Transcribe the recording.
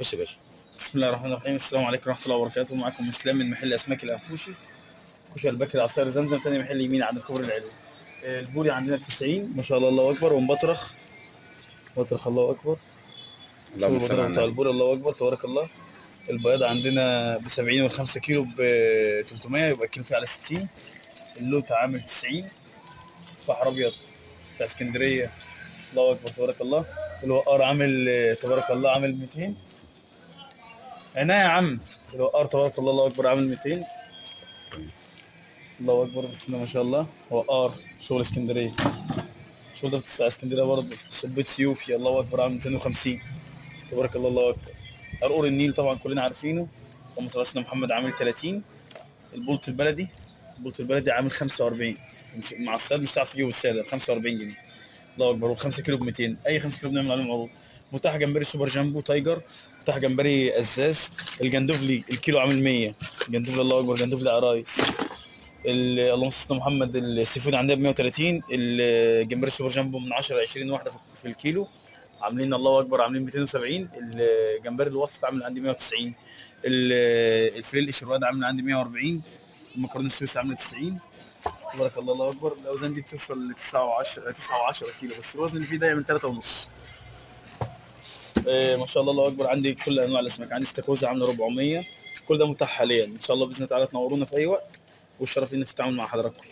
خش يا باشا. بسم الله الرحمن الرحيم. السلام عليكم ورحمة الله وبركاته. معكم اسلام من محل اسماك الانفوشي، كشري بكري عصير زمزم، تاني محل يمين عند الكوبري العلوي. البوري عندنا ب 90 ما شاء الله، الله اكبر. ومبطرخ بطرخ الله اكبر. شوف اللهم صل على البطرخ بتاع النبي. البوري الله اكبر تبارك الله. البياض عندنا ب 70 وال5 كيلو ب 300، يبقى الكيلو فيه على 60. اللوت عامل 90. بحر ابيض بتاع اسكندريه الله اكبر تبارك الله. الوقار عامل تبارك الله عامل 200. عينيا يا عم. الوقار تبارك الله الله اكبر عامل 200. الله اكبر بسم الله ما شاء الله. وقار شغل اسكندريه، شغل ده بتاع اسكندريه برضه. صبيت سيوفي الله اكبر عامل 250 تبارك الله الله اكبر. قرقور النيل طبعا كلنا عارفينه، اللهم صل على سيدنا محمد عامل 30. البولت البلدي، البولت البلدي عامل 45. مع الصياد مش هتعرف تجيبه بالسعر ب 45 جنيه. الله اكبر. و5 كيلو ب 200، اي 5 كيلو بنعمل عليهم عروض. متاح جمبري سوبر جامبو تايجر، متاح جمبري ازاز. الجندوفلي الكيلو عامل 100. جندوفلي الله اكبر، جندوفلي عرايس. اللهم صل على محمد. السي فود عندنا ب 130. الجمبري سوبر جامبو من 10 ل 20 واحده في الكيلو، عاملين الله اكبر عاملين 270. الجمبري الوسط عامل عندي 190. الفيليه الشرواد عامل عندي 140. المكرونه السويس عامله 90. تبارك الله الله اكبر. الاوزان دي بتوصل ل 9 و10 9 و10 كيلو، بس الوزن اللي فيه ده من 3 ونص. ما شاء الله الله اكبر. عندي كل انواع الاسماك، عندي استاكوزا عامله 400. كل ده متاح حاليا، ان شاء الله باذن الله تعالى تنورونا في اي وقت، والشرف لينا في التعامل مع حضراتكم.